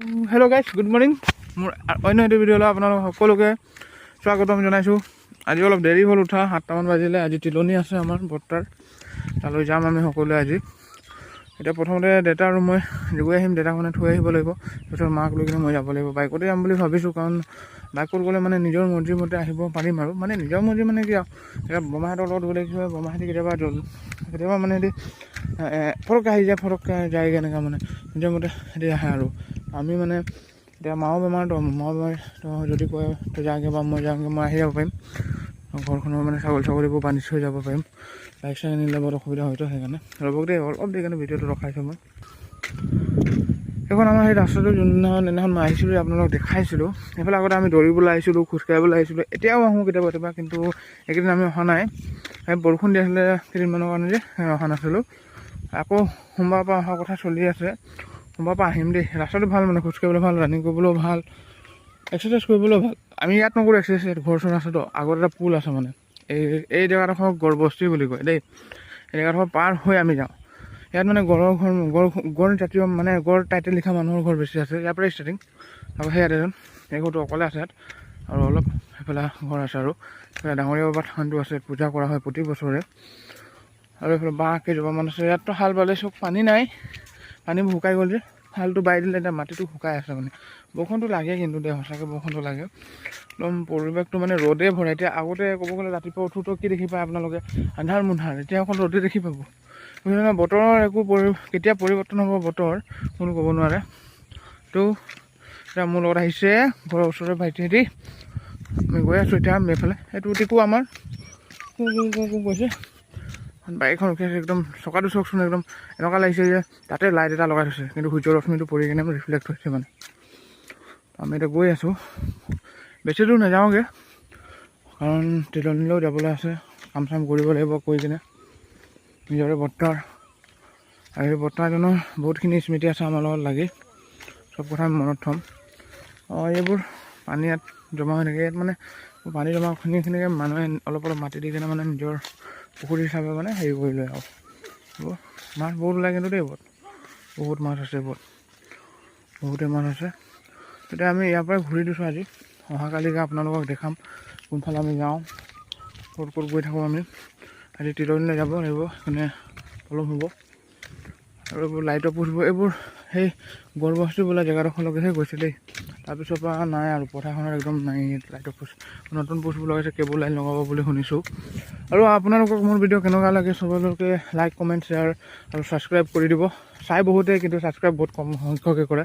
Hello' guys, good morning. মোৰ অন্য এটা ভিডিঅ'লৈ আপোনালোক সকলোকে স্বাগতম জনাইছোঁ। আজি অলপ দেৰি হ'ল উঠা, 7টামান বাজিলে। আজি তিলনি আছে আমাৰ বৰ্তাৰ, তালৈ যাম আমি সকলোৱে আজি। এতিয়া প্ৰথমতে দেউতা আৰু মই গৈ আহিম, দেউতাক মানে থৈ আহিব লাগিব, তাৰপিছত মাক লৈ কিনে মই যাব লাগিব। বাইকতে যাম বুলি ভাবিছোঁ, কাৰণ বাইকত গ'লে মানে নিজৰ মৰ্জিমতে আহিব পাৰিম আৰু মানে নিজৰ মৰ্জি মানে কি আৰু, এতিয়া বৰমাহঁতৰ লগত গ'লে কি হয়, বৰমাহঁতে কেতিয়াবা মানে সিহঁতি ফটককৈ আহি যায়, ফটককৈ যায়গৈ, এনেকুৱা মানে নিজৰ মতে সিহঁতি আহে আৰু আমি মানে এতিয়া মাও বেমাৰ, মাও বেমাৰ যদি কয় তই যাওঁগৈ বা মই যাওঁগৈ, মই আহি যাব পাৰিম। ঘৰখনৰ মানে ছাগলীবোৰ বান্ধি থৈ যাব পাৰিম। বাইক চাইক নিলে বহুত অসুবিধা হয়তো, সেইকাৰণে ৰ'বক দেই, অলপ দেৰি কাৰণে ভিডিঅ'টো ৰখাইছোঁ মই। সেইখন আমাৰ সেই ৰাস্তাটো যোনদিনাখন মই আহিছিলোঁ, আপোনালোকক দেখাইছিলোঁ। সেইফালে আগতে আমি দৌৰিবলৈ আহিছিলোঁ, খোজকাঢ়িবলৈ আহিছিলোঁ, এতিয়াও আহোঁ কেতিয়াবা, কিন্তু এইকেইদিন আমি অহা নাই। সেই বৰষুণ দি আছিলে কেইদিনমানৰ কাৰণে যে অহা নাছিলোঁ। আকৌ সোমবাৰৰ পৰা অহা কথা চলি আছে, সোমবাৰৰ পৰা আহিম দেই। ৰাস্তাটো ভাল, মানে খোজকাঢ়িবলৈ ভাল, ৰানিং কৰিবলৈও ভাল, এক্সাৰচাইজ কৰিবলৈও ভাল। আমি ইয়াত নকৰোঁ এক্সাৰচাইজ, ঘৰ চৰ ৰাস্তাটো আগত এটা পুল আছে, মানে এই জেগাডোখৰ গড়বস্তি বুলি কয় দেই। এই জেগাডোখৰ পাৰ হৈ আমি যাওঁ। ইয়াত মানে গড় জাতীয় মানে গড় টাইটেল লিখা মানুহৰ ঘৰ বেছি আছে, ইয়াৰ পৰাই ষ্টাৰ্টিং। আকৌ সেই ইয়াত এজন, এই ঘৰটো অকলে আছে ইয়াত, আৰু অলপ সেইফালে ঘৰ আছে, আৰু ডাঙৰীয়া বাবা থানটো আছে, পূজা কৰা হয় প্ৰতি বছৰে। আৰু এইফালে বাঁহ কেইজোপামান আছে। ইয়াততো হাল বালে চব পানী নাই, পানীবোৰ শুকাই গ'ল যে, হালটো বাই দিলে এতিয়া মাটিটো শুকাই আছে। মানে বৰষুণটো লাগে, কিন্তু দেই সঁচাকৈ বৰষুণটো লাগে। একদম পৰিৱেশটো মানে ৰ'দে ভৰে। এতিয়া আগতে ক'ব গ'লে ৰাতিপুৱা উঠোঁতো কি দেখি পায় আপোনালোকে, আন্ধাৰ মুন্ধাৰ, এতিয়া অকল ৰ'দে দেখি পাব। বতৰৰ একো কেতিয়া পৰিৱৰ্তন হ'ব বতৰ কোনো ক'ব নোৱাৰে। তো এতিয়া মোৰ লগত আহিছে ঘৰৰ ওচৰৰে ভাইটিহেঁতি, আমি গৈ আছোঁ এতিয়া এইফালে। এইটো টিকু আমাৰ কো কৈছে, বাইকখন ৰখি আছে। একদম চকাটো চাওকচোন, একদম এনেকুৱা লাগিছে যে তাতে লাইট এটা লগাই থৈছে, কিন্তু সূৰ্যৰ ৰশ্মিটো পৰি কিনে ৰিফ্লেক্ট হৈছে। মানে আমি এতিয়া গৈ আছোঁ, বেছি দূৰ নাযাওঁগৈ, কাৰণ তিলনিলৈও যাবলৈ আছে, কাম চাম কৰিব লাগিব। কৰি কিনে নিজৰে বৰ্তাৰ, আৰু সেই বৰ্তাজনৰ বহুতখিনি স্মৃতি আছে আমাৰ লগত লাগি, চব কথা আমি মনত থ'ম। এইবোৰ পানী ইয়াত জমা হৈ থাকে। ইয়াত মানে পানী জমা খিনিকে মানুহে অলপ মাটি দি কিনে মানে নিজৰ পুখুৰী হিচাপে মানে হেৰি কৰি লয় আৰু। মাছ বহুত ওলায় কিন্তু দেই, বহুত মাছ আছে, বহুতেই মাছ আছে। তেতিয়া আমি ইয়াৰ পৰাই ঘূৰি দিছোঁ আজি। অহাকালিকে আপোনালোকক দেখাম কোনফালে আমি যাওঁ, ক'ত ক'ত গৈ থাকোঁ আমি। আজি তিলনিলৈ যাব লাগিব, সেইকাৰণে পলম হ'ব। আৰু এইবোৰ লাইটৰ পোষ্টবোৰ, এইবোৰ সেই গড়বস্তি বোলা জেগাডোখৰলৈকেহে গৈছে দেই, তাৰপিছৰ পৰা নাই আৰু। পথাৰখনত একদম নাই লাইটৰ পোষ্ট। নতুন পোষ্টবোৰ লগাইছে, কেবল লাইন লগাব বুলি শুনিছোঁ। আৰু আপোনালোকক মোৰ ভিডিঅ' কেনেকুৱা লাগে, চবলৈকে লাইক, কমেণ্ট, শ্বেয়াৰ আৰু ছাবস্ক্ৰাইব কৰি দিব। চাই বহুতে, কিন্তু ছাবস্ক্ৰাইব বহুত কম সংখ্যকে কৰে।